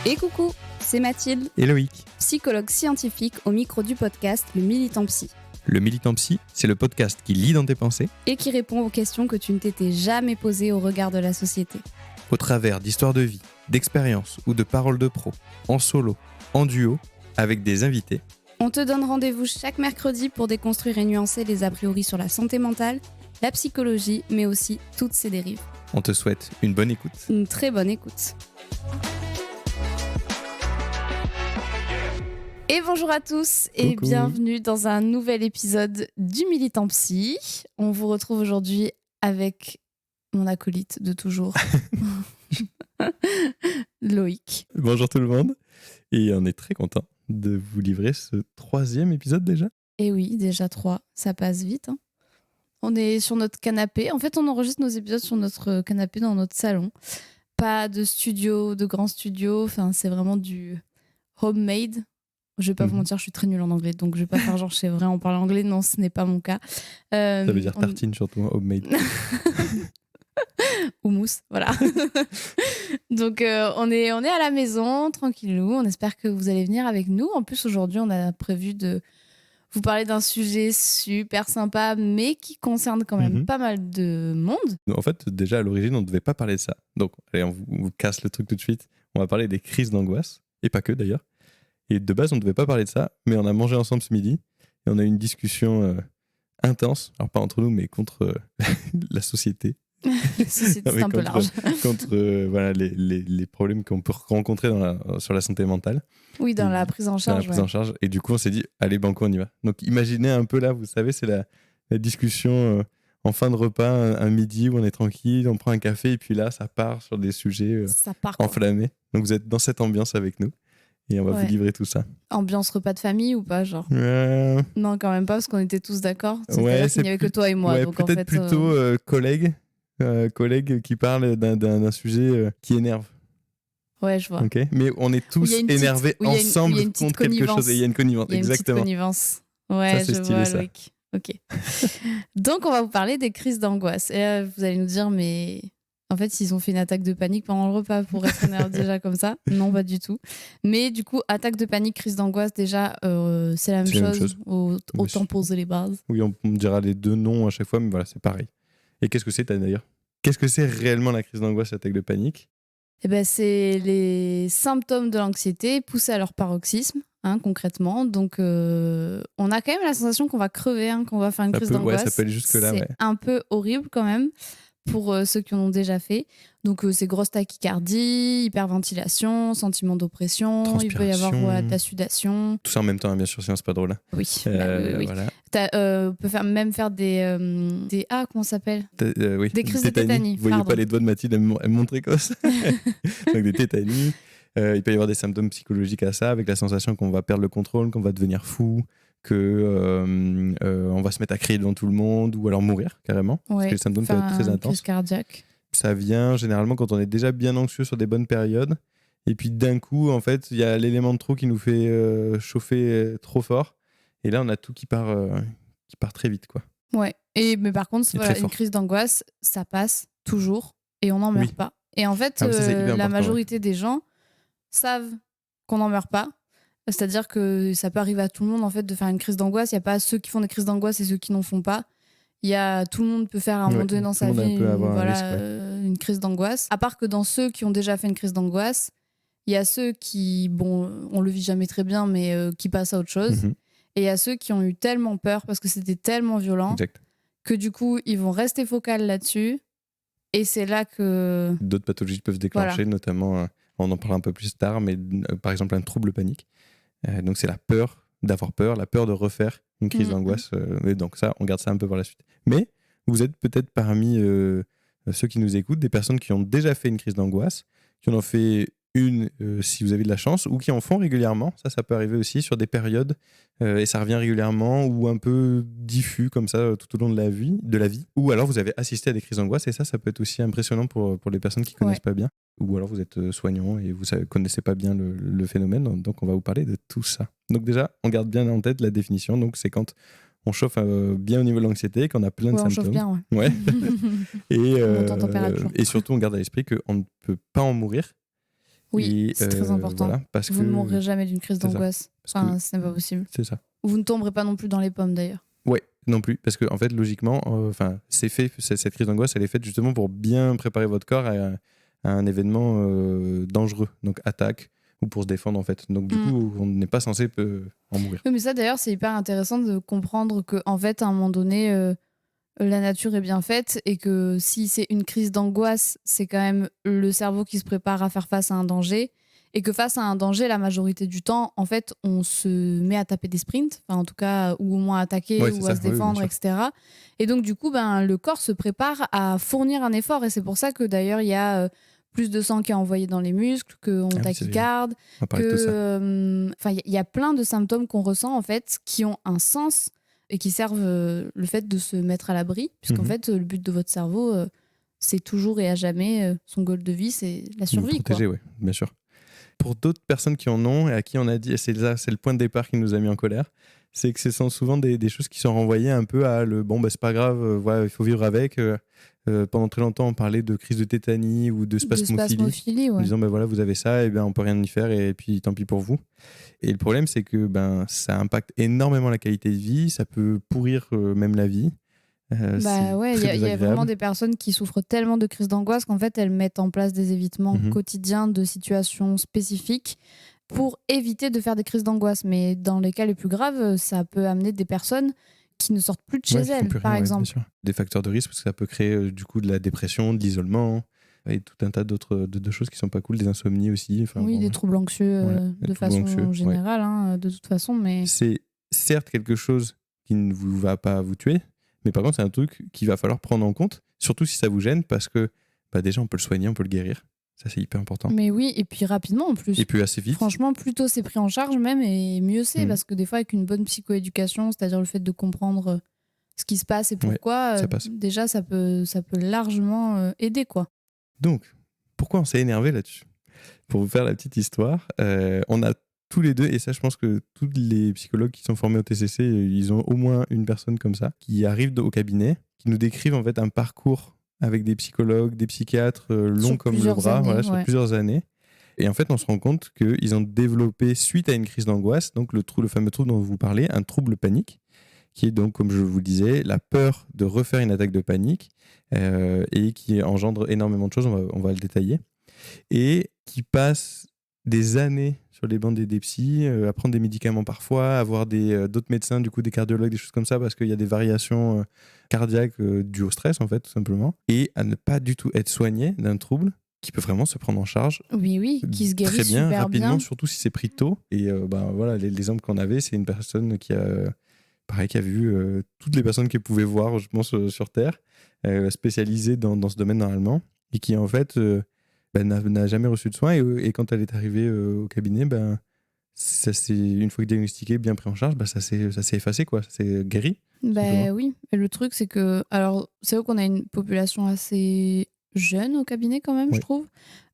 Et coucou, c'est Mathilde, et Loïc. psychologue scientifique au micro du podcast Le Militant Psy, Le Militant Psy, c'est le podcast qui lit dans tes pensées et qui répond aux questions que tu ne t'étais jamais posées au regard de la société. au travers d'histoires de vie, d'expériences ou de paroles de pros, en solo, en duo, avec des invités. On te donne rendez-vous chaque mercredi pour déconstruire et nuancer les a priori sur la santé mentale, la psychologie, mais aussi toutes ses dérives. On te souhaite une bonne écoute. Une très bonne écoute. Et bonjour à tous et Coucou. bienvenue dans un nouvel épisode du Militant Psy. On vous retrouve aujourd'hui avec mon acolyte de toujours, Loïc. Bonjour tout le monde. Et on est très content de vous livrer ce 3e épisode déjà. Et oui, déjà 3, ça passe vite. Hein. On est sur notre canapé. En fait, on enregistre nos épisodes sur notre canapé dans notre salon. Pas de studio, de grand studio. Enfin, c'est vraiment du homemade. Je vais pas vous mentir, je suis très nulle en anglais, donc je vais pas faire genre je sais vraiment parler anglais. Non, ce n'est pas mon cas. Ça veut dire tartine surtout, hein, homemade. Ou mousse, voilà. Donc on est à la maison, tranquillou. On espère que vous allez venir avec nous. En plus, aujourd'hui, on a prévu de vous parler d'un sujet super sympa, mais qui concerne quand même pas mal de monde. En fait, déjà à l'origine, on ne devait pas parler de ça. Donc, allez, on vous casse le truc tout de suite. On va parler des crises d'angoisse, et pas que d'ailleurs. Et de base, on ne devait pas parler de ça, mais on a mangé ensemble ce midi et on a eu une discussion intense, alors pas entre nous, mais contre la société. C'est un peu large. Contre voilà, les problèmes qu'on peut rencontrer sur la santé mentale. Oui, dans la prise en charge. Dans la prise en charge. Et du coup, on s'est dit, allez, banco, on y va. Donc, imaginez un peu là, vous savez, c'est la discussion en fin de repas, un midi où on est tranquille, on prend un café et puis là, ça part sur des sujets enflammés. Donc, vous êtes dans cette ambiance avec nous. Et on va vous livrer tout ça. Ambiance repas de famille ou pas, genre Non, quand même pas, parce qu'on était tous d'accord. C'est-à-dire qu'il n'y avait que toi et moi. Ouais, donc peut-être en fait, plutôt collègues qui parlent d'un sujet qui énerve. Ouais, je vois. Okay, mais on est tous énervés ensemble contre quelque chose. Et il y a une connivence. Exactement. Une petite connivence. Ouais, ça, je stylé, vois, ça. Loïc. Ok. Donc, on va vous parler des crises d'angoisse. Et là, vous allez nous dire, mais... En fait, ils ont fait une attaque de panique pendant le repas pour être énervé déjà comme ça. Non, pas du tout. Mais du coup, attaque de panique, crise d'angoisse, déjà, c'est la même chose. Autant poser les bases. Oui, on dira les deux noms à chaque fois, mais voilà, c'est pareil. Et qu'est-ce que c'est d'ailleurs ? Qu'est-ce que c'est réellement la crise d'angoisse, l'attaque de panique ? Eh ben, c'est les symptômes de l'anxiété poussés à leur paroxysme, concrètement. Donc, on a quand même la sensation qu'on va crever, qu'on va faire une crise d'angoisse. Ouais, ça peut aller jusque-là. C'est un peu horrible quand même. Pour ceux qui en ont déjà fait. Donc, c'est grosse tachycardie, hyperventilation, sentiment d'oppression, il peut y avoir de la sudation. Tout ça en même temps, bien sûr, sinon c'est pas drôle. Oui, oui. Voilà. On peut même faire des comment ça s'appelle oui. Des crises de tétanie. Vous voyez pas les doigts de Mathilde, elle montre précoce. Donc des tétanies. Il peut y avoir des symptômes psychologiques à ça, avec la sensation qu'on va perdre le contrôle, qu'on va devenir fou, qu'on va se mettre à crier devant tout le monde ou alors mourir carrément, parce que les symptômes peuvent être très intenses. Crise cardiaque. Ça vient généralement quand on est déjà bien anxieux sur des bonnes périodes et puis d'un coup en fait il y a l'élément de trop qui nous fait chauffer trop fort et là on a tout qui part très vite quoi. Ouais, mais par contre une crise d'angoisse ça passe toujours et on n'en meurt pas. Et en fait la majorité des gens savent qu'on n'en meurt pas. C'est-à-dire que ça peut arriver à tout le monde en fait de faire une crise d'angoisse. Il n'y a pas ceux qui font des crises d'angoisse et ceux qui n'en font pas. Tout le monde peut faire à un moment donné dans sa vie une crise d'angoisse. À part que dans ceux qui ont déjà fait une crise d'angoisse, il y a ceux qui, on le vit jamais très bien, mais qui passent à autre chose. Et il y a ceux qui ont eu tellement peur parce que c'était tellement violent que du coup, ils vont rester focales là-dessus. Et c'est là que... D'autres pathologies peuvent se déclencher, notamment, on en parlera un peu plus tard, mais par exemple un trouble panique. Donc c'est la peur d'avoir peur, la peur de refaire une crise d'angoisse. Et donc ça, on garde ça un peu par la suite. Mais vous êtes peut-être parmi ceux qui nous écoutent, des personnes qui ont déjà fait une crise d'angoisse, qui en ont fait une si vous avez de la chance, ou qui en font régulièrement. Ça peut arriver aussi sur des périodes, et ça revient régulièrement, ou un peu diffus comme ça tout au long de la vie. Ou alors vous avez assisté à des crises d'angoisse, et ça peut être aussi impressionnant pour les personnes qui ne connaissent pas bien. Ou alors vous êtes soignant et vous ne connaissez pas bien le phénomène, donc on va vous parler de tout ça. Donc déjà, on garde bien en tête la définition, donc c'est quand on chauffe bien au niveau de l'anxiété, qu'on a plein de symptômes. On chauffe bien, ouais. Et surtout, on garde à l'esprit qu'on ne peut pas en mourir. Oui, c'est très important. Voilà, parce vous ne mourrez jamais d'une crise d'angoisse. Enfin, ce n'est pas possible. C'est ça. Vous ne tomberez pas non plus dans les pommes d'ailleurs. Ouais, non plus, parce que en fait, logiquement, cette crise d'angoisse, elle est faite justement pour bien préparer votre corps à un événement dangereux, donc attaque, ou pour se défendre en fait. Donc du coup, on n'est pas censé en mourir. Oui, mais ça d'ailleurs, c'est hyper intéressant de comprendre que en fait, à un moment donné, la nature est bien faite et que si c'est une crise d'angoisse, c'est quand même le cerveau qui se prépare à faire face à un danger. Et que face à un danger, la majorité du temps, en fait, on se met à taper des sprints, enfin, en tout cas, ou au moins à attaquer ou à se défendre, etc. Et donc, du coup, le corps se prépare à fournir un effort. Et c'est pour ça que d'ailleurs, il y a plus de sang qui est envoyé dans les muscles, qu'on tachycarde, il y a plein de symptômes qu'on ressent, en fait, qui ont un sens et qui servent le fait de se mettre à l'abri, puisqu'en fait, le but de votre cerveau, c'est toujours et à jamais, son goal de vie, c'est la survie. Protéger, oui, bien sûr. Pour d'autres personnes qui en ont et à qui on a dit, et c'est le point de départ qui nous a mis en colère, c'est que ce sont souvent des choses qui sont renvoyées un peu à c'est pas grave, il faut vivre avec. Pendant très longtemps, on parlait de crise de tétanie ou de spasmophilie, en disant vous avez ça, et on peut rien y faire, et puis tant pis pour vous. Et le problème, c'est que ça impacte énormément la qualité de vie, ça peut pourrir même la vie. Il y a vraiment des personnes qui souffrent tellement de crise d'angoisse qu'en fait elles mettent en place des évitements quotidiens de situations spécifiques pour éviter de faire des crises d'angoisse. Mais dans les cas les plus graves, ça peut amener des personnes qui ne sortent plus de chez elles, par exemple. Des facteurs de risque, parce que ça peut créer du coup de la dépression, de l'isolement et tout un tas d'autres choses qui sont pas cool, des insomnies aussi. Des troubles anxieux de façon générale, de toute façon. Mais c'est certes quelque chose qui ne vous va pas vous tuer. Mais par contre, c'est un truc qu'il va falloir prendre en compte, surtout si ça vous gêne, parce que déjà, on peut le soigner, on peut le guérir. Ça, c'est hyper important. Mais oui, et puis rapidement en plus. Et puis assez vite. Franchement, plus tôt c'est pris en charge même, et mieux c'est, parce que des fois, avec une bonne psychoéducation, c'est-à-dire le fait de comprendre ce qui se passe et pourquoi, déjà, ça peut largement aider, quoi. Donc, pourquoi on s'est énervé là-dessus ? Pour vous faire la petite histoire, on a tous les deux, et ça je pense que tous les psychologues qui sont formés au TCC, ils ont au moins une personne comme ça, qui arrive au cabinet, qui nous décrivent en fait un parcours avec des psychologues, des psychiatres longs comme le bras, sur plusieurs années. Et en fait, on se rend compte qu'ils ont développé, suite à une crise d'angoisse, donc le fameux trouble dont vous parlez, un trouble panique, qui est donc, comme je vous le disais, la peur de refaire une attaque de panique, et qui engendre énormément de choses, on va le détailler, et qui passe des années sur les bancs des psys, à prendre des médicaments parfois, avoir d'autres médecins, du coup des cardiologues, des choses comme ça, parce qu'il y a des variations cardiaques dues au stress, en fait, tout simplement, et à ne pas du tout être soigné d'un trouble qui peut vraiment se prendre en charge. Oui, qui se guérit très bien, super rapidement, bien. surtout si c'est pris tôt. Et l'exemple qu'on avait, c'est une personne qui a vu toutes les personnes qu'elle pouvait voir, je pense, sur Terre, spécialisée dans ce domaine normalement, et qui en fait n'a jamais reçu de soins, et quand elle est arrivée au cabinet, ça s'est, une fois diagnostiqué, bien pris en charge, ça s'est effacé, quoi, ça s'est guéri. Oui, et le truc c'est que, alors c'est vrai qu'on a une population assez jeune au cabinet quand même, je trouve,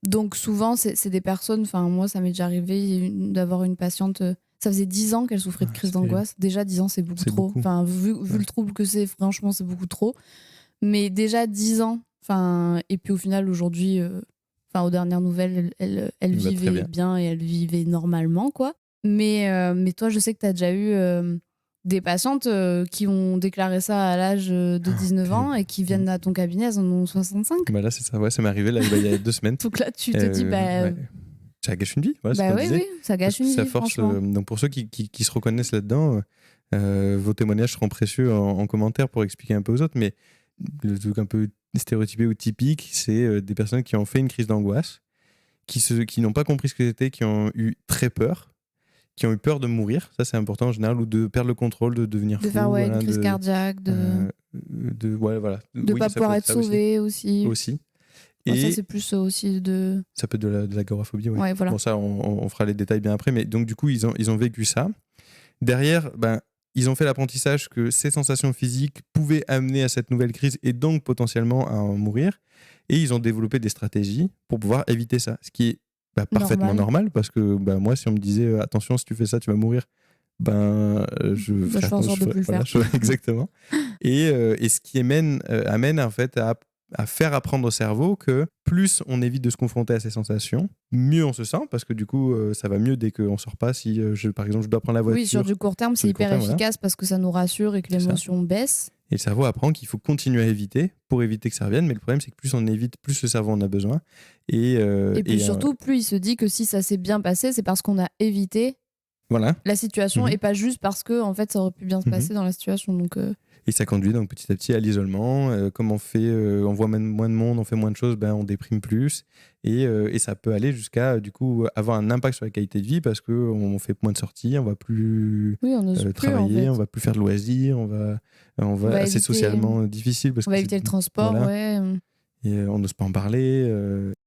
donc souvent c'est des personnes, enfin moi ça m'est déjà arrivé d'avoir une patiente, ça faisait 10 ans qu'elle souffrait de crise d'angoisse. Déjà 10 ans c'est beaucoup trop, enfin vu le trouble que c'est, franchement c'est beaucoup trop, mais déjà 10 ans, et puis au final aujourd'hui, aux dernières nouvelles, elle vivait bien et elle vivait normalement, quoi. Mais toi, je sais que tu as déjà eu des patientes qui ont déclaré ça à l'âge de 19 ans et qui viennent à ton cabinet, elles en ont 65. Là, c'est ça, ça m'est arrivé il y a 2 semaines. Donc là, tu te dis, ça gâche une vie. Oui, ça gâche une vie, franchement. Donc pour ceux qui se reconnaissent là-dedans, vos témoignages seront précieux en commentaire pour expliquer un peu aux autres, mais le truc un peu stéréotypé ou typique, c'est des personnes qui ont fait une crise d'angoisse, qui n'ont pas compris ce que c'était, qui ont eu très peur, qui ont eu peur de mourir, ça c'est important en général, ou de perdre le contrôle, de devenir fou. De faire une crise cardiaque, de pas pouvoir être sauvé aussi. Et ça c'est plus aussi de... Ça peut être de l'agoraphobie, oui. Ouais, voilà. Bon, ça on fera les détails bien après, mais donc du coup ils ont vécu ça. Derrière, ils ont fait l'apprentissage que ces sensations physiques pouvaient amener à cette nouvelle crise et donc potentiellement à en mourir. Et ils ont développé des stratégies pour pouvoir éviter ça. Ce qui est parfaitement normal, parce que moi, si on me disait attention, si tu fais ça, tu vas mourir, je ferais en sorte de plus le faire. Exactement. Et ce qui amène en fait à à faire apprendre au cerveau que plus on évite de se confronter à ces sensations, mieux on se sent, parce que du coup, ça va mieux dès qu'on sort pas. Si, par exemple, je dois prendre la voiture. Oui, sur du court terme, c'est hyper efficace parce que ça nous rassure et que l'émotion baisse. Et le cerveau apprend qu'il faut continuer à éviter pour éviter que ça revienne. Mais le problème, c'est que plus on évite, plus le cerveau en a besoin. Et puis surtout, plus il se dit que si ça s'est bien passé, c'est parce qu'on a évité la situation et pas juste parce que en fait, ça aurait pu bien se passer dans la situation. Donc, Et ça conduit donc petit à petit à l'isolement. Comme on voit même moins de monde, on fait moins de choses, on déprime plus. Et ça peut aller jusqu'à du coup avoir un impact sur la qualité de vie parce qu'on fait moins de sorties, on va plus travailler, en fait. On va plus faire de loisirs, on va c'est éviter... socialement difficile. Parce on va éviter le transport, Et on n'ose pas en parler.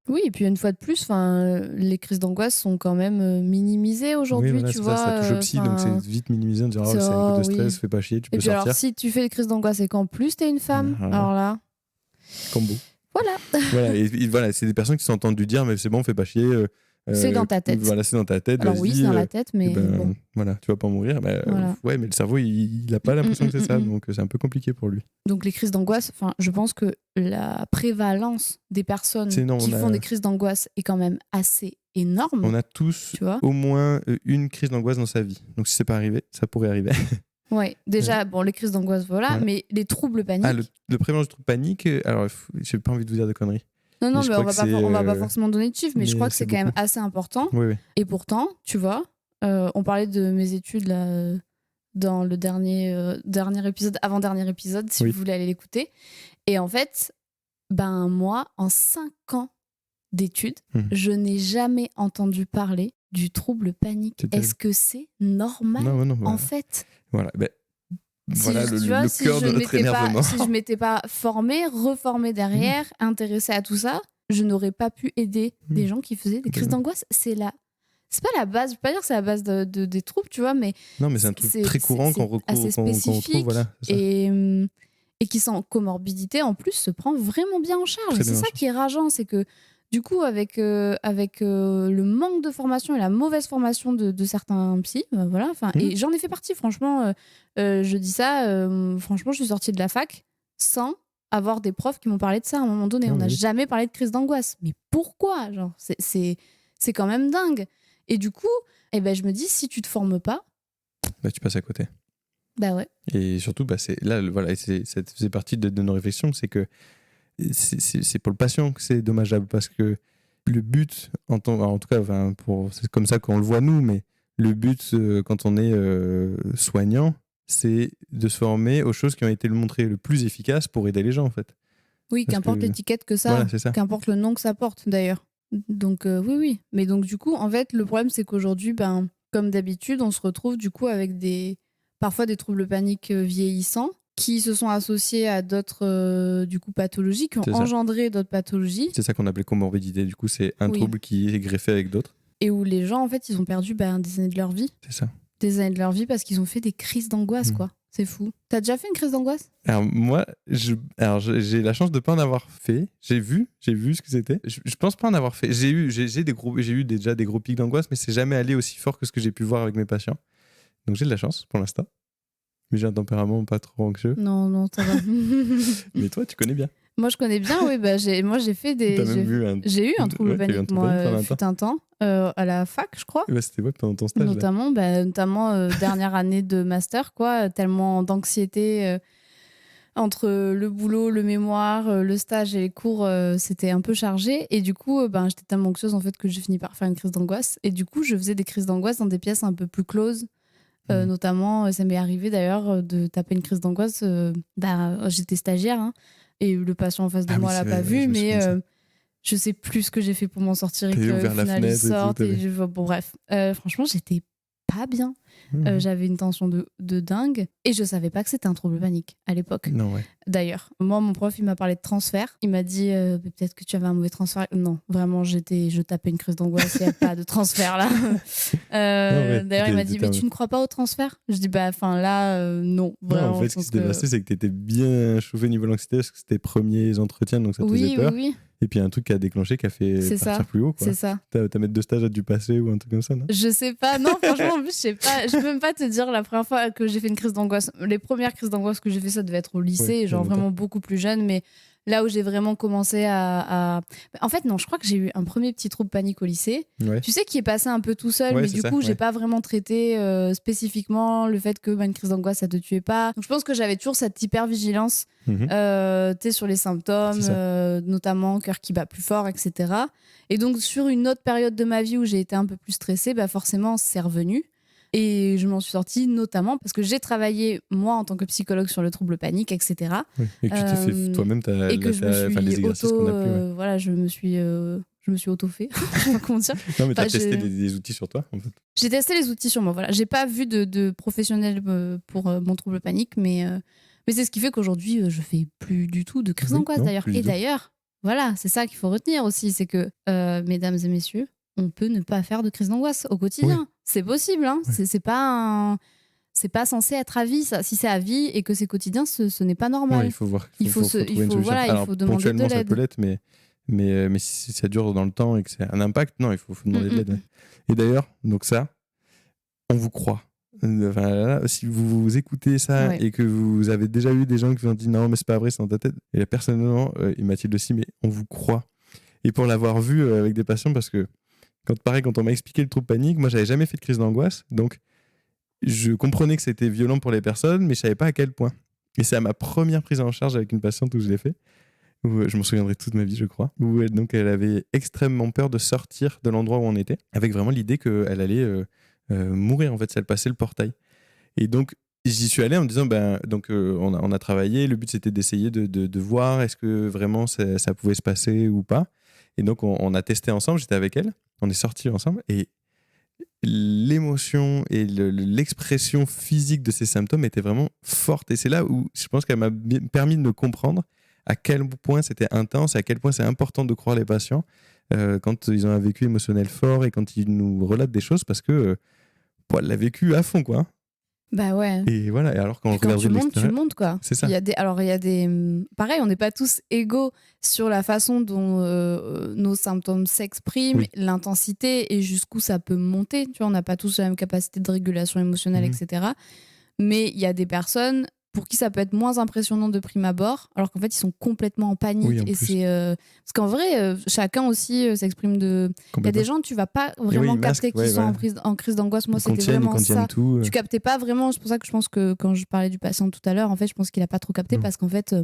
Oui, et puis une fois de plus, les crises d'angoisse sont quand même minimisées aujourd'hui, tu vois. Ça touche au psy, donc c'est vite minimisé. On dirait, c'est un coup de stress, fais pas chier, tu peux sortir. Alors, si tu fais des crises d'angoisse et qu'en plus t'es une femme, alors là... Combo. Voilà. C'est des personnes qui se sont entendues dire, mais c'est bon, fais pas chier. C'est dans ta tête. Voilà, c'est dans ta tête. Alors oui, c'est dans la tête, mais bon. Voilà, tu vas pas mourir. Ouais, mais le cerveau, il a pas l'impression que c'est ça, donc c'est un peu compliqué pour lui. Donc les crises d'angoisse, je pense que la prévalence des personnes qui font des crises d'angoisse est quand même assez énorme. On a tous au moins une crise d'angoisse dans sa vie. Donc si c'est pas arrivé, ça pourrait arriver. Ouais, déjà, les crises d'angoisse, mais les troubles paniques. Le prévalence du trouble panique, alors j'ai pas envie de vous dire de conneries. Non, mais on va pas forcément donner de chiffres, mais je crois que c'est quand même assez important. Oui. Et pourtant, tu vois, on parlait de mes études là, dans le dernier épisode, avant-dernier épisode, si vous voulez aller l'écouter. Et en fait, moi, en 5 ans d'études, je n'ai jamais entendu parler du trouble panique. Est-ce que c'est normal en fait? Voilà, le cœur de notre énervement. Si je m'étais pas reformée derrière, intéressée à tout ça, je n'aurais pas pu aider des gens qui faisaient des crises d'angoisse. C'est pas la base, je veux pas dire que c'est la base des troubles, tu vois, mais non, mais c'est un truc très courant qu'on retrouve, assez spécifique, et qui sans comorbidité en plus se prend vraiment bien en charge. C'est ça qui est rageant, c'est que du coup, avec le manque de formation et la mauvaise formation de certains psys, et j'en ai fait partie, franchement, je dis ça, franchement, je suis sortie de la fac sans avoir des profs qui m'ont parlé de ça à un moment donné. On n'a jamais parlé de crise d'angoisse. Mais pourquoi? C'est quand même dingue. Et du coup, je me dis, si tu te formes pas... tu passes à côté. Ouais. Et surtout, ça faisait partie de nos réflexions, c'est que c'est pour le patient que c'est dommageable parce que le but, en tout cas, c'est comme ça qu'on le voit nous, mais le but quand on est soignant, c'est de se former aux choses qui ont été montrées le plus efficaces pour aider les gens en fait. Oui, qu'importe l'étiquette que ça, qu'importe le nom que ça porte d'ailleurs. Donc oui. Mais donc du coup, en fait, le problème c'est qu'aujourd'hui, comme d'habitude, on se retrouve du coup avec parfois des troubles paniques vieillissants qui se sont associés à d'autres pathologies, qui ont engendré d'autres pathologies. C'est ça qu'on appelait comorbidité. Du coup, c'est un trouble qui est greffé avec d'autres. Et où les gens, en fait, ils ont perdu des années de leur vie. C'est ça. Des années de leur vie parce qu'ils ont fait des crises d'angoisse, quoi. C'est fou. T'as déjà fait une crise d'angoisse? Alors moi, j'ai la chance de pas en avoir fait. J'ai vu ce que c'était. Je pense pas en avoir fait. J'ai eu déjà des gros pics d'angoisse, mais c'est jamais allé aussi fort que ce que j'ai pu voir avec mes patients. Donc j'ai de la chance pour l'instant. Mais j'ai un tempérament pas trop anxieux. Non, ça va. Mais toi, tu connais bien. Moi, je connais bien, oui. J'ai fait des... J'ai eu un trouble panique, moi, fut un temps, à la fac, je crois. C'était pendant ton stage. Notamment dernière année de master, quoi. Tellement d'anxiété entre le boulot, le mémoire, le stage et les cours, c'était un peu chargé. Et du coup, j'étais tellement anxieuse, en fait, que j'ai fini par faire une crise d'angoisse. Et du coup, je faisais des crises d'angoisse dans des pièces un peu plus closes. Notamment, ça m'est arrivé d'ailleurs de taper une crise d'angoisse. J'étais stagiaire et le patient en face de moi l'a pas vu, mais je sais plus ce que j'ai fait pour m'en sortir et que final il sorte. Bon, bref, franchement, j'étais pas bien. J'avais une tension de dingue et je savais pas que c'était un trouble panique à l'époque. Non, ouais. D'ailleurs, moi, mon prof, il m'a parlé de transfert. Il m'a dit peut-être que tu avais un mauvais transfert. Non, vraiment, je tapais une crise d'angoisse. Il n'y a pas de transfert là. D'ailleurs, il m'a dit mais tu ne crois pas au transfert? Je dis non. Vraiment, en fait, ce qui s'était passé, c'est que tu étais bien chauffé niveau de l'anxiété parce que c'était premiers entretiens, donc ça te faisait peur. Oui. Et puis un truc qui a déclenché, qui a fait partir plus haut. Quoi. C'est ça. Ta maître de stage a dû passer ou un truc comme ça, non? Je sais pas. Non, franchement, en plus, je sais pas. Je peux même pas te dire la première fois que j'ai fait une crise d'angoisse. Les premières crises d'angoisse que j'ai fait, ça devait être au lycée, genre vraiment beaucoup plus jeune. Mais là où j'ai vraiment commencé à... En fait, non, je crois que j'ai eu un premier petit trouble panique au lycée. Ouais. Tu sais, qui est passé un peu tout seul, mais du coup, j'ai pas vraiment traité spécifiquement le fait que une crise d'angoisse, ça te tuait pas. Donc, je pense que j'avais toujours cette hyper-vigilance sur les symptômes, notamment cœur qui bat plus fort, etc. Et donc, sur une autre période de ma vie où j'ai été un peu plus stressée, forcément, c'est revenu. Et je m'en suis sortie notamment parce que j'ai travaillé, moi, en tant que psychologue, sur le trouble panique, etc. Oui. Et que tu t'es fait toi-même les exercices qu'on a pu. Voilà, je me suis auto-fait. Je sais pas comment dire. Non, mais tu as testé des outils sur toi, en fait. J'ai testé les outils sur moi, voilà. J'ai pas vu de professionnel pour mon trouble panique, mais c'est ce qui fait qu'aujourd'hui, je fais plus du tout de crise d'angoisse, d'ailleurs. Et d'ailleurs, voilà, c'est ça qu'il faut retenir aussi, c'est que, mesdames et messieurs, on peut ne pas faire de crise d'angoisse au quotidien. Oui. C'est possible, hein. Oui. C'est pas censé être à vie, ça. Si c'est à vie et que c'est quotidien, ce n'est pas normal. Ouais, il faut voir. Il faut demander de l'aide. Ça peut l'être, mais si ça dure dans le temps et que c'est un impact, non, il faut demander de l'aide. Ouais. Et d'ailleurs, donc ça, on vous croit. Enfin, là, si vous écoutez ça et que vous avez déjà eu des gens qui vous ont dit non, mais c'est pas vrai, c'est dans ta tête. Et là, personnellement, et Mathilde aussi, mais on vous croit. Et pour l'avoir vu avec des patients, parce que quand on m'a expliqué le trouble panique, moi, j'avais jamais fait de crise d'angoisse, donc je comprenais que c'était violent pour les personnes, mais je savais pas à quel point. Et c'est à ma première prise en charge avec une patiente où je l'ai fait, où je m'en souviendrai toute ma vie, je crois, où elle avait extrêmement peur de sortir de l'endroit où on était, avec vraiment l'idée qu'elle allait mourir, en fait, si elle passait le portail. Et donc, j'y suis allé en me disant, on a travaillé, le but c'était d'essayer de voir est-ce que vraiment ça pouvait se passer ou pas. Et donc, on a testé ensemble, j'étais avec elle, on est sortis ensemble, et l'émotion et l'expression physique de ces symptômes était vraiment forte. Et c'est là où je pense qu'elle m'a permis de me comprendre à quel point c'était intense et à quel point c'est important de croire les patients quand ils ont un vécu émotionnel fort et quand ils nous relatent des choses, parce que elle l'a vécu à fond, quoi. Bah ouais. Et voilà. Et alors quand tu montes, quoi. C'est ça. Il y a des pareil, on n'est pas tous égaux sur la façon dont nos symptômes s'expriment, l'intensité et jusqu'où ça peut monter. Tu vois, on n'a pas tous la même capacité de régulation émotionnelle, etc. Mais il y a des personnes pour qui ça peut être moins impressionnant de prime abord, alors qu'en fait ils sont complètement en panique. Oui, et c'est parce qu'en vrai, chacun aussi s'exprime de. Il y a des gens, tu vas pas vraiment capter qu'ils sont en crise d'angoisse. Moi, c'était vraiment ça. Tout, Tu captais pas vraiment. C'est pour ça que je pense que quand je parlais du patient tout à l'heure, en fait, je pense qu'il a pas trop capté parce qu'en fait.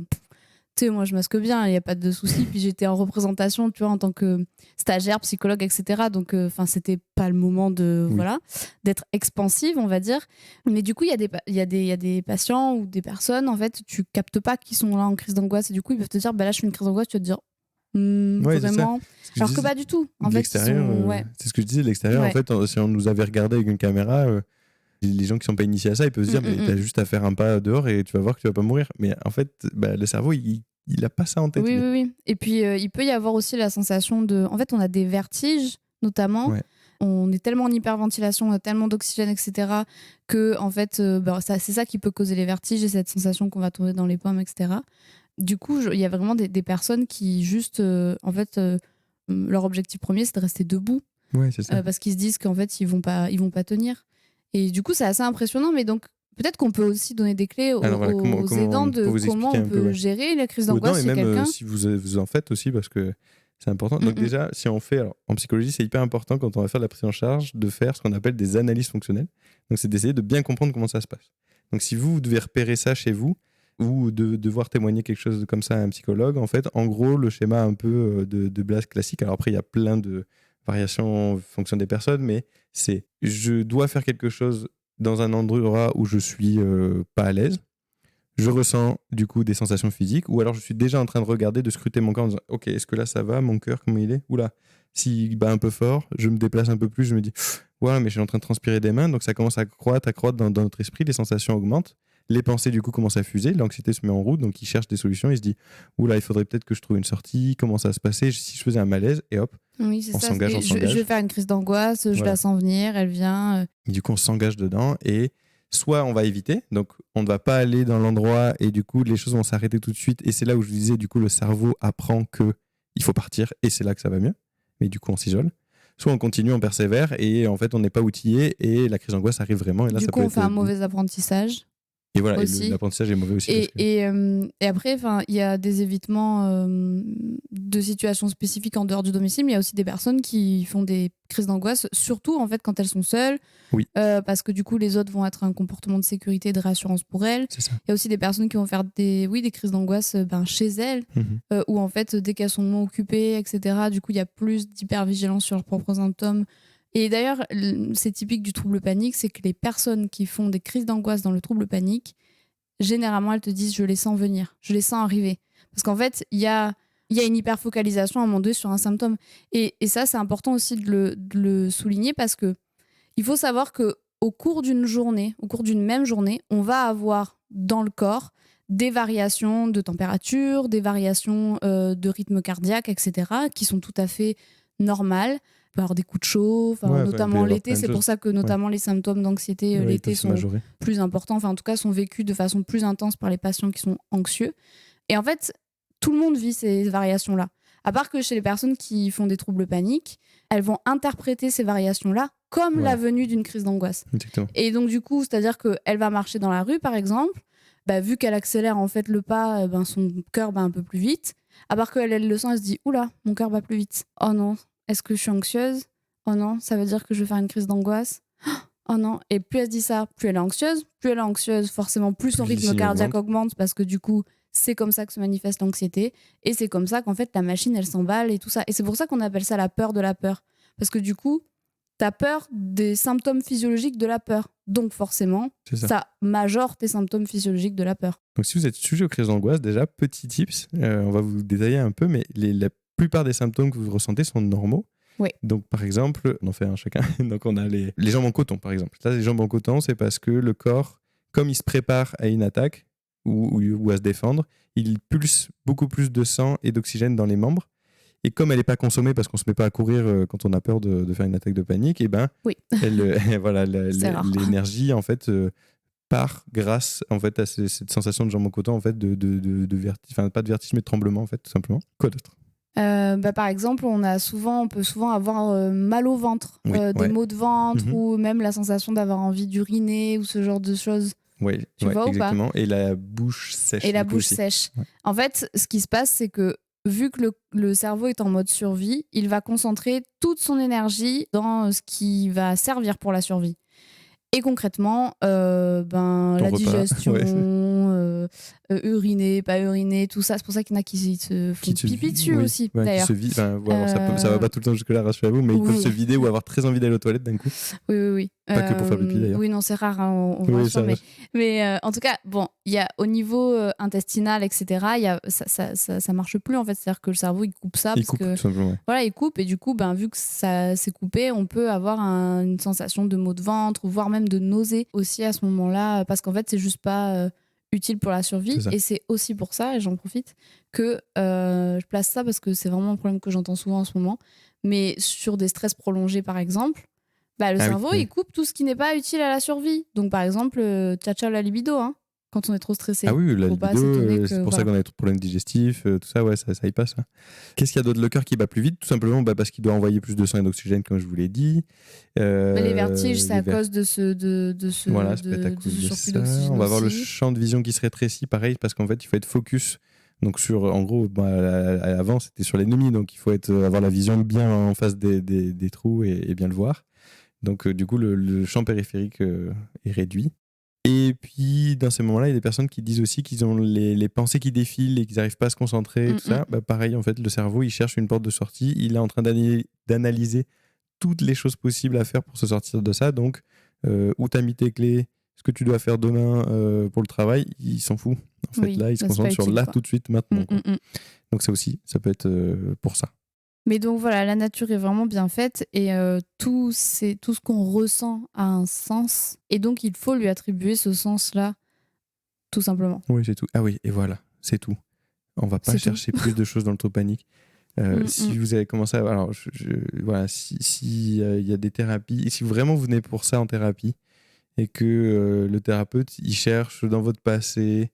Tu sais, moi je masque bien, il n'y a pas de souci. Puis j'étais en représentation, tu vois, en tant que stagiaire, psychologue, etc. Donc, c'était pas le moment d'être expansive, on va dire. Mais du coup, il y a des patients ou des personnes, en fait, tu captes pas qu'ils sont là en crise d'angoisse. Et du coup, ils peuvent te dire, là, je suis une crise d'angoisse. Tu vas te dire, vraiment. Alors que pas du tout. En fait, c'est ce que je disais, l'extérieur, en fait, si on nous avait regardé avec une caméra. Les gens qui sont pas initiés à ça, ils peuvent se dire mais t'as juste à faire un pas dehors et tu vas voir que tu vas pas mourir. Mais en fait, le cerveau, il a pas ça en tête. Oui. Et puis, il peut y avoir aussi la sensation de... En fait, on a des vertiges, notamment. Ouais. On est tellement en hyperventilation, on a tellement d'oxygène, etc. que, en fait, c'est ça qui peut causer les vertiges et cette sensation qu'on va tomber dans les pommes, etc. Du coup, il y a vraiment des personnes qui, juste, en fait, leur objectif premier, c'est de rester debout. Ouais, c'est ça. Parce qu'ils se disent qu'en fait, ils vont pas tenir. Et du coup, c'est assez impressionnant, mais donc peut-être qu'on peut aussi donner des clés aux aidants de comment on peut gérer la crise d'angoisse chez quelqu'un. Et même si vous en faites aussi, parce que c'est important. Donc déjà, si on fait, en psychologie, c'est hyper important quand on va faire de la prise en charge de faire ce qu'on appelle des analyses fonctionnelles. Donc c'est d'essayer de bien comprendre comment ça se passe. Donc si vous devez repérer ça chez vous, ou de devoir témoigner quelque chose comme ça à un psychologue, en fait, en gros, le schéma un peu de blast classique. Alors après, il y a plein de variations en fonction des personnes, mais c'est je dois faire quelque chose dans un endroit où je suis pas à l'aise. Je ressens du coup des sensations physiques, ou alors je suis déjà en train de regarder, de scruter mon corps en disant ok, est-ce que là ça va, mon cœur comment il est, oula, s'il bat un peu fort, je me déplace un peu plus, je me dis ouais, mais je suis en train de transpirer des mains, donc ça commence à croître dans notre esprit, les sensations augmentent. Les pensées, du coup, commencent à fuser, l'anxiété se met en route, donc il cherche des solutions, il se dit oula, il faudrait peut-être que je trouve une sortie, comment ça va se passer, si je faisais un malaise, et hop, on s'engage. Je vais faire une crise d'angoisse, je la sens venir, elle vient. Et du coup, on s'engage dedans, et soit on va éviter, donc on ne va pas aller dans l'endroit, et du coup, les choses vont s'arrêter tout de suite, et c'est là où je disais, du coup, le cerveau apprend qu'il faut partir, et c'est là que ça va mieux, mais du coup, on s'isole. Soit on continue, on persévère, et en fait, on n'est pas outillé, et la crise d'angoisse arrive vraiment, et là, du ça coup, peut on fait un mauvais apprentissage. Et voilà, aussi. Et l'apprentissage est mauvais aussi. Et après, il y a des évitements de situations spécifiques en dehors du domicile, mais il y a aussi des personnes qui font des crises d'angoisse, surtout en fait quand elles sont seules, parce que du coup les autres vont être un comportement de sécurité et de réassurance pour elles. C'est ça. Il y a aussi des personnes qui vont faire des crises d'angoisse chez elles, où en fait dès qu'elles sont moins occupées, etc., du coup il y a plus d'hypervigilance sur leurs propres symptômes. Et d'ailleurs, c'est typique du trouble panique, c'est que les personnes qui font des crises d'angoisse dans le trouble panique, généralement, elles te disent « je les sens venir, je les sens arriver ». Parce qu'en fait, il y a une hyperfocalisation à un moment donné sur un symptôme. Et ça, c'est important aussi de le souligner parce que il faut savoir qu'au cours d'une journée, au cours d'une même journée, on va avoir dans le corps des variations de température, des variations de rythme cardiaque, etc., qui sont tout à fait normales. Il peut y avoir des coups de chaud, notamment l'été. C'est pour ça que notamment les symptômes d'anxiété l'été sont plus importants, en tout cas sont vécus de façon plus intense par les patients qui sont anxieux. Et en fait, tout le monde vit ces variations-là. À part que chez les personnes qui font des troubles paniques, elles vont interpréter ces variations-là comme la venue d'une crise d'angoisse. Exactement. Et donc du coup, c'est-à-dire qu'elle va marcher dans la rue, par exemple, vu qu'elle accélère en fait le pas, son cœur bat un peu plus vite. À part qu'elle le sent, elle se dit « Oula, mon cœur bat plus vite. Oh non, est-ce que je suis anxieuse ? Oh non, ça veut dire que je vais faire une crise d'angoisse. Oh non !» Et plus elle se dit ça, plus elle est anxieuse. Plus elle est anxieuse, forcément, plus son rythme cardiaque augmente parce que du coup, c'est comme ça que se manifeste l'anxiété. Et c'est comme ça qu'en fait, la machine, elle s'emballe et tout ça. Et c'est pour ça qu'on appelle ça la peur de la peur. Parce que du coup, t'as peur des symptômes physiologiques de la peur. Donc forcément, ça majore tes symptômes physiologiques de la peur. Donc si vous êtes sujet aux crises d'angoisse, déjà, petit tips, on va vous détailler un peu, mais la plupart des symptômes que vous ressentez sont normaux. Oui. Donc par exemple, on en fait un chacun. Donc on a les jambes en coton, par exemple. Là, les jambes en coton, c'est parce que le corps, comme il se prépare à une attaque ou à se défendre, il pulse beaucoup plus de sang et d'oxygène dans les membres. Et comme elle n'est pas consommée parce qu'on ne se met pas à courir quand on a peur de faire une attaque de panique, l'énergie en fait part grâce en fait à cette sensation de jambes en coton en fait de vertige, enfin pas de vertige mais de tremblement en fait tout simplement. Quoi d'autre? Par exemple, on peut souvent avoir mal au ventre, des maux de ventre ou même la sensation d'avoir envie d'uriner ou ce genre de choses. Oui, tu vois exactement. Ou pas? Et la bouche sèche. Et la bouche sèche. Ouais. En fait, ce qui se passe, c'est que vu que le cerveau est en mode survie, il va concentrer toute son énergie dans ce qui va servir pour la survie. Et concrètement, la digestion, uriner, pas uriner, tout ça. C'est pour ça qu'il y en a qui se font pipi dessus aussi, d'ailleurs. Qui se vident, ça va pas tout le temps jusque-là, rassurez-vous, mais ils peuvent se vider ou avoir très envie d'aller aux toilettes d'un coup. Oui. Pas que pour faire pipi, d'ailleurs. Oui, non, c'est rare, hein, on voit ça. Mais en tout cas, il y a au niveau intestinal, etc., ça marche plus, en fait. C'est-à-dire que le cerveau, il coupe ça. Il coupe, tout simplement. Voilà, il coupe. Et du coup, vu que ça s'est coupé, on peut avoir une sensation de maux de ventre, voire même de nausée aussi à ce moment-là, parce qu'en fait, c'est juste pas utile pour la survie. Et c'est aussi pour ça, et j'en profite, que je place ça parce que c'est vraiment un problème que j'entends souvent en ce moment. Mais sur des stress prolongés, par exemple, le cerveau, il coupe tout ce qui n'est pas utile à la survie. Donc, par exemple, ciao la libido, hein, quand on est trop stressé. Ah oui, la libido, c'est pour ça qu'on a des problèmes digestifs, tout ça, ça y passe. Hein. Qu'est-ce qu'il y a d'autre? Le cœur qui bat plus vite, tout simplement parce qu'il doit envoyer plus de sang et d'oxygène, comme je vous l'ai dit. Les vertiges, c'est à cause de ce surplus d'oxygène. On va avoir le champ de vision qui se rétrécit, pareil, parce qu'en fait, il faut être focus. Donc, en gros, avant, c'était sur l'ennemi, donc il faut avoir la vision bien en face des trous et bien le voir. Donc, du coup, le champ périphérique est réduit. Et puis, dans ces moments-là, il y a des personnes qui disent aussi qu'ils ont les pensées qui défilent et qu'ils n'arrivent pas à se concentrer, tout ça. Pareil, en fait, le cerveau, il cherche une porte de sortie. Il est en train d'analyser toutes les choses possibles à faire pour se sortir de ça. Donc, où tu as mis tes clés, ce que tu dois faire demain pour le travail, il s'en fout. En fait, là, il se concentre sur là, tout de suite, maintenant. Donc, ça aussi, ça peut être pour ça. Mais donc voilà, la nature est vraiment bien faite et tout ce qu'on ressent a un sens. Et donc, il faut lui attribuer ce sens-là, tout simplement. Oui, c'est tout. Ah oui, et voilà, c'est tout. On va pas chercher plus de choses dans le trouble panique. Si vous avez commencé à... Alors, voilà, si y a des thérapies, si vraiment vous venez pour ça en thérapie et que le thérapeute, il cherche dans votre passé...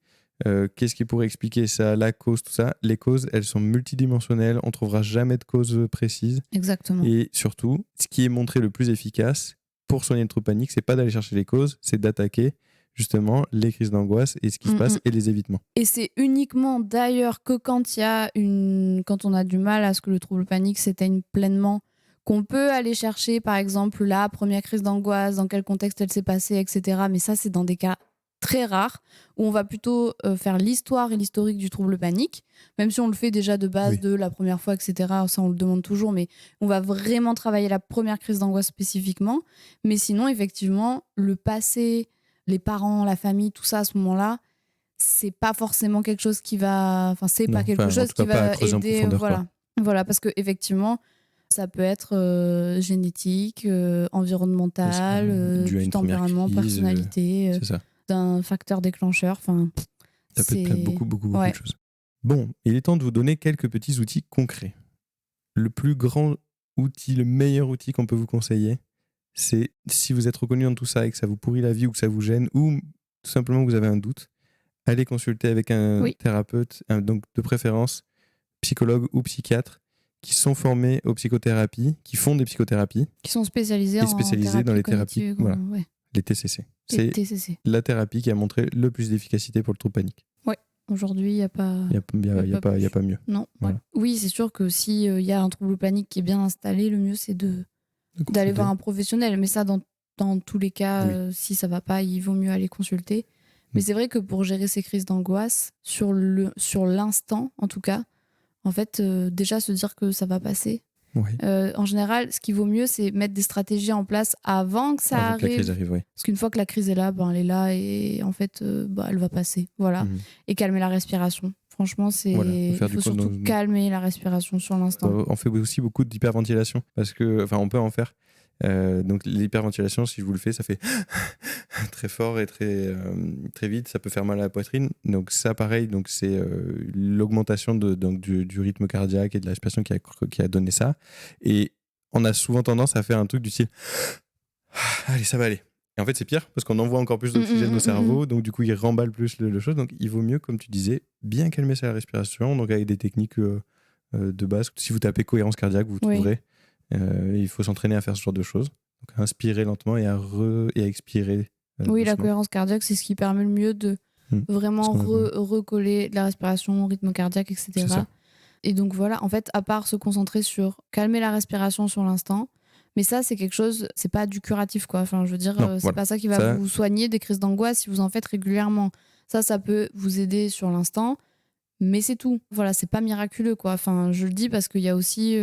qu'est-ce qui pourrait expliquer ça, la cause, tout ça. Les causes, elles sont multidimensionnelles. On ne trouvera jamais de cause précise. Exactement. Et surtout, ce qui est montré le plus efficace pour soigner le trouble panique, c'est pas d'aller chercher les causes, c'est d'attaquer justement les crises d'angoisse et ce qui se passe et les évitements. Et c'est uniquement d'ailleurs que quand on a du mal à ce que le trouble panique s'éteigne pleinement, qu'on peut aller chercher par exemple la première crise d'angoisse, dans quel contexte elle s'est passée, etc. Mais ça, c'est dans des cas très rares où on va plutôt faire l'histoire et l'historique du trouble panique, même si on le fait déjà de base de la première fois, etc. Ça, on le demande toujours, mais on va vraiment travailler la première crise d'angoisse spécifiquement. Mais sinon, effectivement, le passé, les parents, la famille, tout ça à ce moment-là, c'est pas forcément quelque chose qui va... Enfin, c'est pas quelque chose qui va aider... Voilà, parce que effectivement, ça peut être génétique, environnemental, du tempérament, personnalité... c'est ça. D'un facteur déclencheur. Enfin, ça peut être beaucoup de choses. Bon, il est temps de vous donner quelques petits outils concrets. Le plus grand outil, le meilleur outil qu'on peut vous conseiller, c'est si vous êtes reconnu dans tout ça et que ça vous pourrit la vie ou que ça vous gêne ou tout simplement que vous avez un doute, allez consulter avec un thérapeute, donc de préférence psychologue ou psychiatre qui sont formés aux psychothérapies, qui font des psychothérapies. Qui sont spécialisés dans les thérapies. Voilà. Les TCC. C'est la thérapie qui a montré le plus d'efficacité pour le trouble panique. Oui, aujourd'hui, il n'y a pas... Il y a pas mieux. Non. Voilà. Oui, c'est sûr que s'il y a un trouble panique qui est bien installé, le mieux, c'est d'aller voir un professionnel. Mais ça, dans tous les cas, si ça ne va pas, il vaut mieux aller consulter. Mais c'est vrai que pour gérer ces crises d'angoisse, sur l'instant, en tout cas, en fait, déjà se dire que ça va passer. Oui. En général, ce qui vaut mieux, c'est mettre des stratégies en place avant que ça arrive. Que la crise arrive, oui. Parce qu'une fois que la crise est là, elle est là et en fait, elle va passer. Voilà. Et calmer la respiration. Franchement, il faut surtout calmer la respiration sur l'instant. On fait aussi beaucoup d'hyperventilation parce que, on peut en faire. Donc l'hyperventilation, si je vous le fais, ça fait très fort et très vite, ça peut faire mal à la poitrine. Donc ça, pareil, donc c'est l'augmentation du rythme cardiaque et de la respiration qui a donné ça. Et on a souvent tendance à faire un truc du style allez, ça va aller. Et en fait, c'est pire parce qu'on envoie encore plus d'oxygène au cerveau, donc du coup, il remballe plus le chose. Donc il vaut mieux, comme tu disais, bien calmer sa respiration, donc avec des techniques de base. Si vous tapez cohérence cardiaque, vous trouverez. Il faut s'entraîner à faire ce genre de choses. Donc, à inspirer lentement et à expirer. Oui, la cohérence cardiaque, c'est ce qui permet le mieux de vraiment recoller la respiration au rythme cardiaque, etc. Et donc voilà, en fait, à part se concentrer sur calmer la respiration sur l'instant, mais ça, c'est quelque chose, c'est pas du curatif, quoi. Enfin, je veux dire, c'est pas ça qui va vous soigner des crises d'angoisse si vous en faites régulièrement. Ça peut vous aider sur l'instant. Mais c'est tout. Voilà, c'est pas miraculeux, quoi. Enfin, je le dis parce qu'il y a aussi...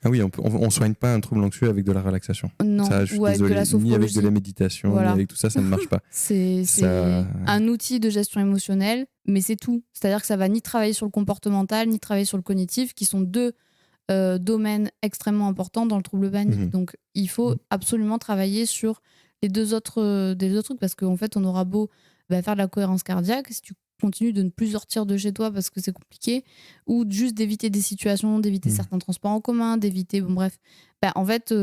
Ah oui, on soigne pas un trouble anxieux avec de la relaxation. Non, ça, je suis désolé, ni avec de la méditation, ni avec tout ça, ça ne marche pas. C'est un outil de gestion émotionnelle, mais c'est tout. C'est-à-dire que ça va ni travailler sur le comportemental, ni travailler sur le cognitif, qui sont deux domaines extrêmement importants dans le trouble panique. Donc, il faut absolument travailler sur les deux autres trucs, parce qu'en fait, on aura beau faire de la cohérence cardiaque, si tu continues de ne plus sortir de chez toi parce que c'est compliqué, ou juste d'éviter des situations, d'éviter certains transports en commun, d'éviter, bref, en fait,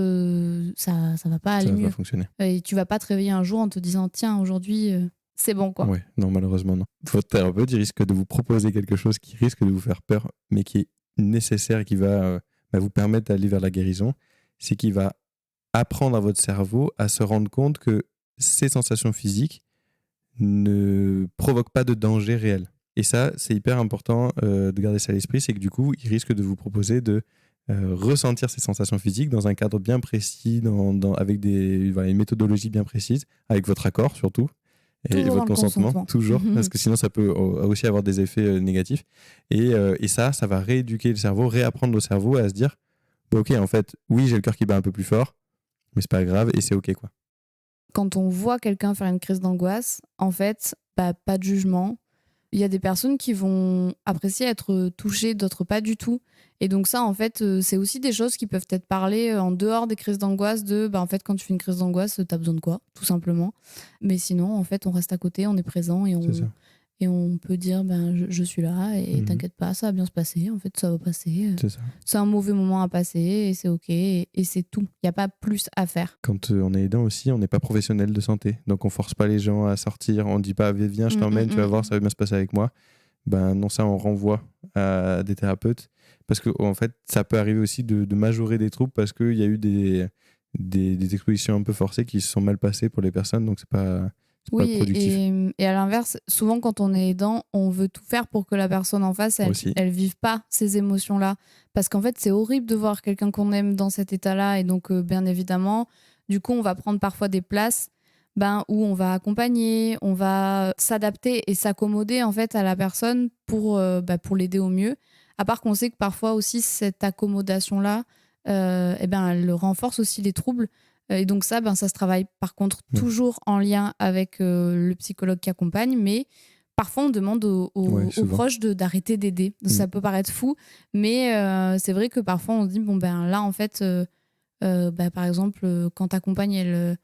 ça va pas aller mieux. Ça va pas fonctionner. Et tu vas pas te réveiller un jour en te disant, tiens, aujourd'hui, c'est bon, quoi. Ouais, non, malheureusement, non. Votre thérapeute, il risque de vous proposer quelque chose qui risque de vous faire peur, mais qui est nécessaire et qui va vous permettre d'aller vers la guérison. C'est qu'il va apprendre à votre cerveau à se rendre compte que ces sensations physiques ne provoque pas de danger réel. Et ça, c'est hyper important de garder ça à l'esprit, c'est que du coup, il risque de vous proposer de ressentir ces sensations physiques dans un cadre bien précis, avec une méthodologie bien précise, avec votre accord surtout, et votre consentement, toujours, parce que sinon ça peut aussi avoir des effets négatifs. Et ça va rééduquer le cerveau, réapprendre le cerveau à se dire, ok, en fait, oui, j'ai le cœur qui bat un peu plus fort, mais c'est pas grave et c'est ok, quoi. Quand on voit quelqu'un faire une crise d'angoisse, en fait, pas de jugement. Il y a des personnes qui vont apprécier être touchées, d'autres pas du tout. Et donc ça, en fait, c'est aussi des choses qui peuvent être parlées en dehors des crises d'angoisse en fait, quand tu fais une crise d'angoisse, t'as besoin de quoi, tout simplement. Mais sinon, en fait, on reste à côté, on est présent et on peut dire je suis là et t'inquiète pas, ça va bien se passer, en fait ça va passer, c'est un mauvais moment à passer et c'est ok et c'est tout, il n'y a pas plus à faire. Quand on est aidant aussi, on n'est pas professionnel de santé, donc on force pas les gens à sortir, on dit pas viens je t'emmène, tu vas voir, ça va bien se passer avec moi. Non, ça on renvoie à des thérapeutes parce que en fait ça peut arriver aussi de majorer des troubles parce qu'il y a eu des expositions un peu forcées qui se sont mal passées pour les personnes, donc c'est pas productif. Et à l'inverse, souvent quand on est aidant, on veut tout faire pour que la personne en face, elle vive pas ces émotions-là. Parce qu'en fait, c'est horrible de voir quelqu'un qu'on aime dans cet état-là. Et donc, bien évidemment, du coup, on va prendre parfois des places où on va accompagner, on va s'adapter et s'accommoder en fait à la personne pour l'aider au mieux. À part qu'on sait que parfois aussi, cette accommodation-là, elle renforce aussi les troubles. Et donc ça se travaille par contre toujours en lien avec le psychologue qui accompagne, mais parfois on demande aux proches d'arrêter d'aider. Ça peut paraître fou, mais c'est vrai que parfois on se dit, là en fait, par exemple, quand ta compagne elle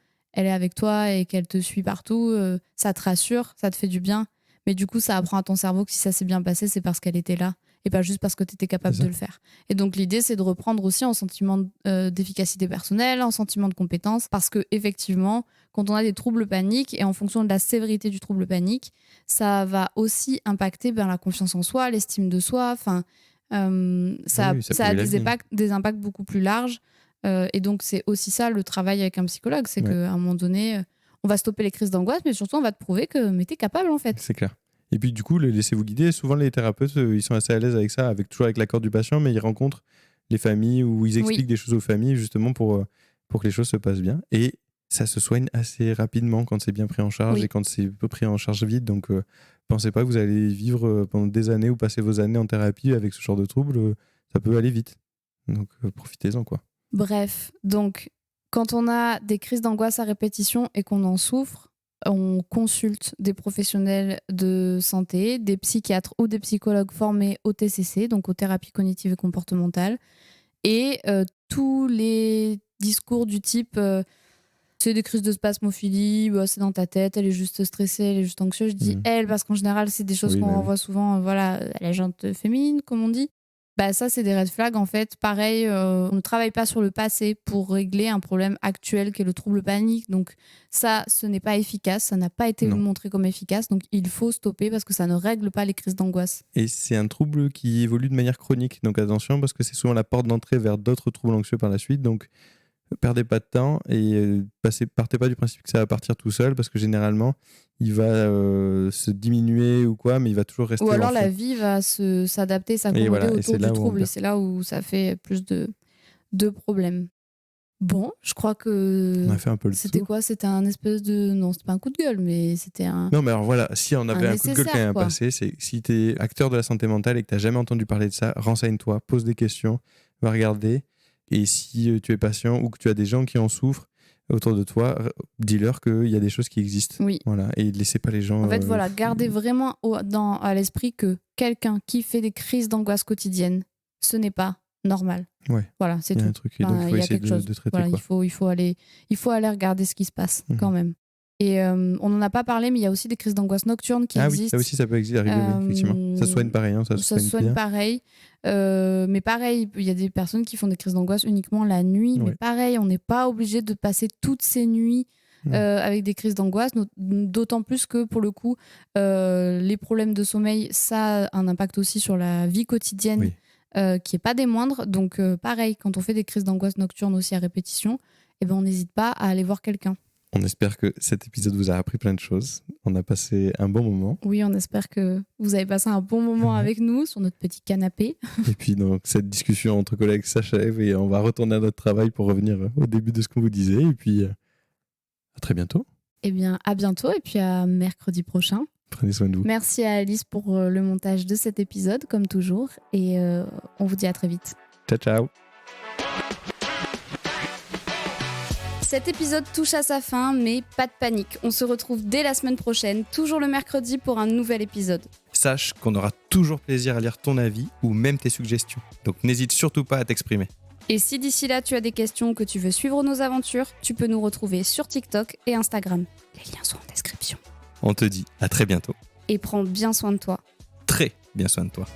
est avec toi et qu'elle te suit partout, ça te rassure, ça te fait du bien, mais du coup ça apprend à ton cerveau que si ça s'est bien passé, c'est parce qu'elle était là. Et pas juste parce que tu étais capable de le faire. Et donc, l'idée, c'est de reprendre aussi en sentiment d'efficacité personnelle, en sentiment de compétence, parce que effectivement, quand on a des troubles paniques, et en fonction de la sévérité du trouble panique, ça va aussi impacter la confiance en soi, l'estime de soi. Enfin, ça a des impacts beaucoup plus larges. Et donc, c'est aussi ça le travail avec un psychologue, c'est qu'à un moment donné, on va stopper les crises d'angoisse, mais surtout, on va te prouver que t'es capable, en fait. C'est clair. Et puis du coup, laissez-vous guider. Souvent, les thérapeutes, ils sont assez à l'aise avec ça, toujours avec l'accord du patient, mais ils rencontrent les familles ou ils expliquent des choses aux familles justement pour que les choses se passent bien. Et ça se soigne assez rapidement quand c'est bien pris en charge et quand c'est peu pris en charge vite. Donc, pensez pas que vous allez vivre pendant des années ou passer vos années en thérapie avec ce genre de troubles. Ça peut aller vite. Donc, profitez-en, quoi. Bref, donc, quand on a des crises d'angoisse à répétition et qu'on en souffre, on consulte des professionnels de santé, des psychiatres ou des psychologues formés au TCC, donc aux thérapies cognitives et comportementales. Et tous les discours du type c'est des crises de spasmophilie, c'est dans ta tête, elle est juste stressée, elle est juste anxieuse. Je dis elle, parce qu'en général, c'est des choses qu'on renvoie souvent à la gente féminine, comme on dit. Ça, c'est des red flags, en fait. Pareil, on ne travaille pas sur le passé pour régler un problème actuel qui est le trouble panique. Donc ça, ce n'est pas efficace. Ça n'a pas été montré comme efficace. Donc il faut stopper parce que ça ne règle pas les crises d'angoisse. Et c'est un trouble qui évolue de manière chronique. Donc attention, parce que c'est souvent la porte d'entrée vers d'autres troubles anxieux par la suite. Donc perdez pas de temps et partez pas du principe que ça va partir tout seul, parce que généralement il va se diminuer ou quoi, mais il va toujours rester. Ou alors la vie va s'adapter, s'accommoder autour du trouble, et c'est là où ça fait plus de problèmes. Bon, je crois que on a fait un peu le c'était tour. Quoi, c'était un espèce de non, c'était pas un coup de gueule, mais c'était un. Non, mais alors voilà, si on avait un coup de gueule quand même à passer, c'est si t'es acteur de la santé mentale et que t'as jamais entendu parler de ça, renseigne-toi, pose des questions, va regarder. Et si tu es patient ou que tu as des gens qui en souffrent autour de toi, dis-leur qu'il y a des choses qui existent. Oui. Voilà. Et ne laissez pas les gens... En fait, gardez vraiment à l'esprit que quelqu'un qui fait des crises d'angoisse quotidienne, ce n'est pas normal. Ouais. Voilà, c'est tout. Il y a un truc, donc il faut essayer de traiter. Voilà, il faut aller regarder ce qui se passe quand même. Et on n'en a pas parlé, mais il y a aussi des crises d'angoisse nocturnes qui existent. Oui, ça aussi, ça peut arriver, effectivement. Ça se soigne pareil. Ça se soigne pareil. Mais pareil, il y a des personnes qui font des crises d'angoisse uniquement la nuit. Mais pareil, on n'est pas obligé de passer toutes ces nuits avec des crises d'angoisse. D'autant plus que, pour le coup, les problèmes de sommeil, ça a un impact aussi sur la vie quotidienne qui n'est pas des moindres. Donc pareil, quand on fait des crises d'angoisse nocturnes aussi à répétition, on n'hésite pas à aller voir quelqu'un. On espère que cet épisode vous a appris plein de choses. On a passé un bon moment. Oui, on espère que vous avez passé un bon moment avec nous sur notre petit canapé. Et puis, donc, cette discussion entre collègues s'achève et on va retourner à notre travail pour revenir au début de ce qu'on vous disait. Et puis, à très bientôt. Eh bien, à bientôt et puis à mercredi prochain. Prenez soin de vous. Merci à Alice pour le montage de cet épisode, comme toujours. Et on vous dit à très vite. Ciao, ciao. Cet épisode touche à sa fin, mais pas de panique. On se retrouve dès la semaine prochaine, toujours le mercredi pour un nouvel épisode. Sache qu'on aura toujours plaisir à lire ton avis ou même tes suggestions. Donc n'hésite surtout pas à t'exprimer. Et si d'ici là tu as des questions ou que tu veux suivre nos aventures, tu peux nous retrouver sur TikTok et Instagram. Les liens sont en description. On te dit à très bientôt. Et prends bien soin de toi. Très bien soin de toi.